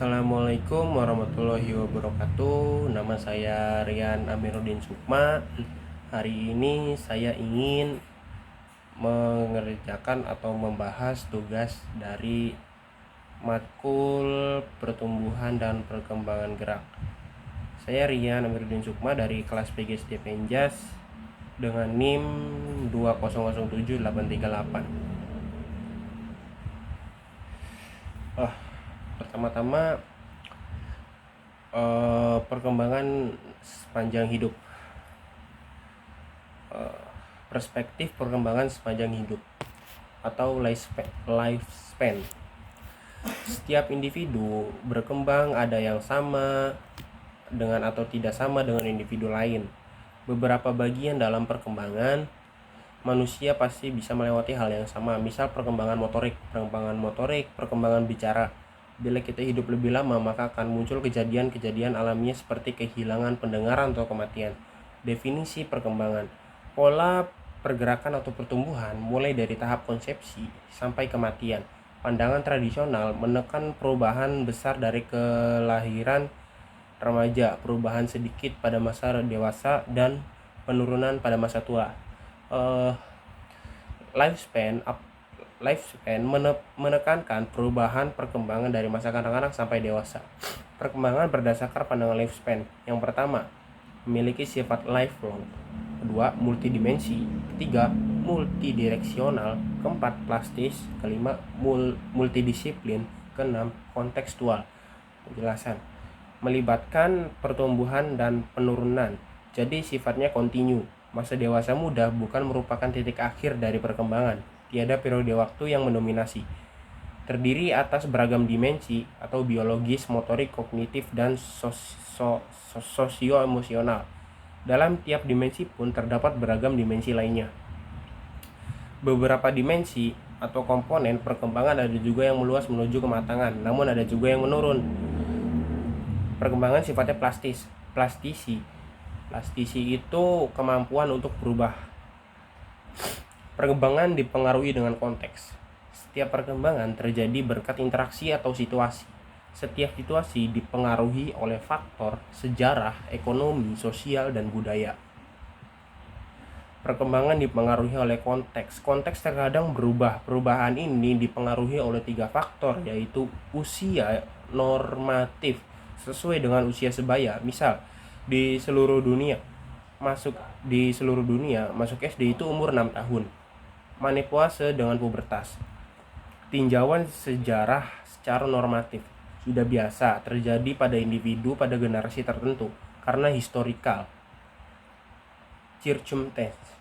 Assalamualaikum warahmatullahi wabarakatuh. Nama saya Rian Amiruddin Sukma. Hari ini saya ingin mengerjakan atau membahas tugas dari matkul pertumbuhan dan perkembangan gerak. Saya Rian Amiruddin Sukma dari kelas PGSD Penjas dengan NIM 2007838. Pertama-tama, perkembangan sepanjang hidup. Perspektif perkembangan sepanjang hidup atau lifespan. Setiap individu berkembang, ada yang sama dengan atau tidak sama dengan individu lain. Beberapa bagian dalam perkembangan manusia pasti bisa melewati hal yang sama, misal perkembangan motorik, perkembangan bicara. Bila kita hidup lebih lama, maka akan muncul kejadian-kejadian alamiah seperti kehilangan pendengaran atau kematian. Definisi perkembangan: pola pergerakan atau pertumbuhan mulai dari tahap konsepsi sampai kematian. Pandangan tradisional menekan perubahan besar dari kelahiran remaja, perubahan sedikit pada masa dewasa, dan penurunan pada masa tua. Lifespan menekankan perubahan perkembangan dari masa kanak-kanak sampai dewasa. Perkembangan berdasarkan pandangan lifespan. Yang pertama, memiliki sifat lifelong. Kedua, multidimensi. Ketiga, multidireksional. Keempat, plastis. Kelima, multidisiplin. Keenam, kontekstual. Penjelasan: melibatkan pertumbuhan dan penurunan, jadi sifatnya kontinu. Masa dewasa muda bukan merupakan titik akhir dari perkembangan. Tiada periode waktu yang mendominasi. Terdiri atas beragam dimensi atau biologis, motorik, kognitif, dan sosio-emosional. Dalam tiap dimensi pun terdapat beragam dimensi lainnya. Beberapa dimensi atau komponen perkembangan ada juga yang meluas menuju kematangan, namun ada juga yang menurun. Perkembangan sifatnya plastisi itu kemampuan untuk berubah. Perkembangan dipengaruhi dengan konteks. Setiap perkembangan terjadi berkat interaksi atau situasi. Setiap situasi dipengaruhi oleh faktor sejarah, ekonomi, sosial, dan budaya. Perkembangan dipengaruhi oleh konteks. Konteks terkadang berubah. Perubahan ini dipengaruhi oleh 3 faktor, yaitu usia normatif sesuai dengan usia sebaya. Misal, di seluruh dunia masuk SD itu umur 6 tahun. Menopause dengan pubertas. Tinjauan sejarah secara normatif sudah biasa terjadi pada individu pada generasi tertentu karena historical circumstance.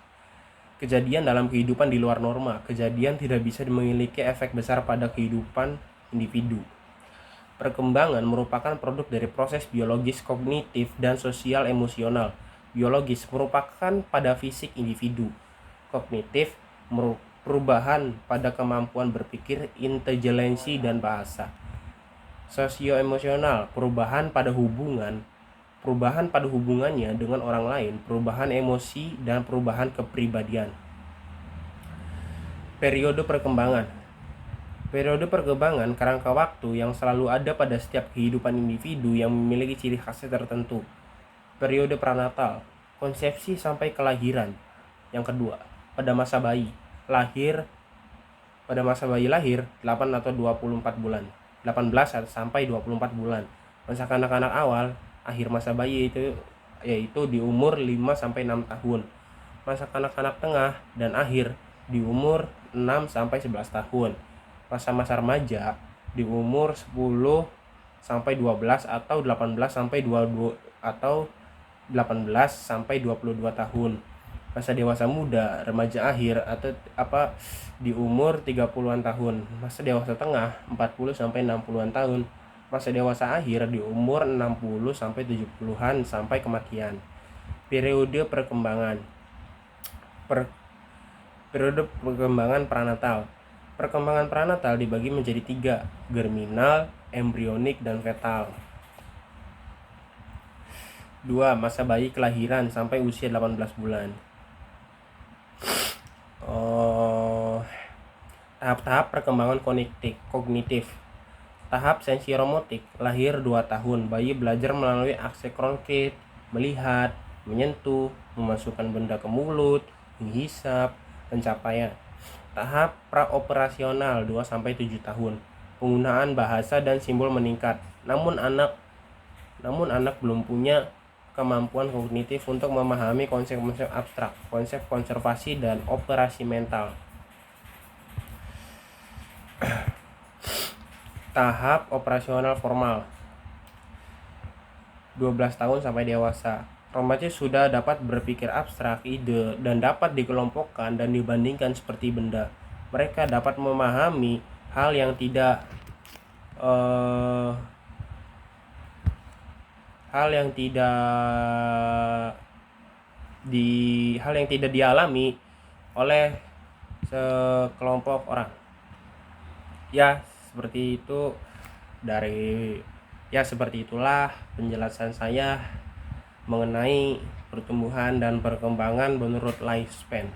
Kejadian dalam kehidupan di luar norma. Kejadian tidak bisa memiliki efek besar pada kehidupan individu. Perkembangan merupakan produk dari proses biologis, kognitif, dan sosial emosional. Biologis merupakan pada fisik individu. Kognitif perubahan pada kemampuan berpikir, intelijensi, dan bahasa. Sosio-emosional perubahan pada hubungannya dengan orang lain, perubahan emosi, dan perubahan kepribadian. Periode perkembangan kerangka waktu yang selalu ada pada setiap kehidupan individu yang memiliki ciri khasnya tertentu. Periode pranatal, konsepsi sampai kelahiran. Yang kedua, pada masa bayi lahir 8 atau 24 bulan. 18 sampai 24 bulan. Masa kanak-kanak awal, akhir masa bayi itu yaitu di umur 5 sampai 6 tahun. Masa kanak-kanak tengah dan akhir di umur 6 sampai 11 tahun. Masa-masa remaja di umur 10 sampai 12 atau 18 sampai 22 tahun. Masa dewasa muda, remaja akhir atau di umur 30-an tahun. Masa dewasa tengah 40 sampai 60-an tahun. Masa dewasa akhir di umur 60 sampai 70-an sampai kematian. Periode perkembangan pranatal. Perkembangan pranatal dibagi menjadi 3, germinal, embrionik, dan fetal. 2. Masa bayi kelahiran sampai usia 18 bulan. Tahap-tahap perkembangan kognitif. Tahap sensorimotorik lahir 2 tahun. Bayi belajar melalui aksi konkret, melihat, menyentuh, memasukkan benda ke mulut, menghisap, pencapaian. Tahap praoperasional 2-7 tahun. Penggunaan bahasa dan simbol meningkat. Namun anak belum punya kemampuan kognitif untuk memahami konsep-konsep abstrak, konsep konservasi dan operasi mental. Tahap operasional formal 12 tahun sampai dewasa. Remaja sudah dapat berpikir abstrak, ide, dan dapat dikelompokkan dan dibandingkan seperti benda. Mereka dapat memahami hal yang tidak dialami oleh sekelompok orang. Seperti itulah penjelasan saya mengenai pertumbuhan dan perkembangan menurut lifespan.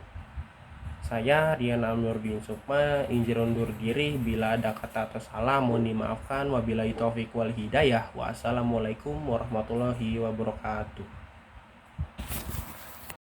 Saya Rian Alnurdin Sukma, izin undur diri. Bila ada kata atau salah mohon dimaafkan. Wabillahi taufiq wal hidayah. Wassalamualaikum warahmatullahi wabarakatuh.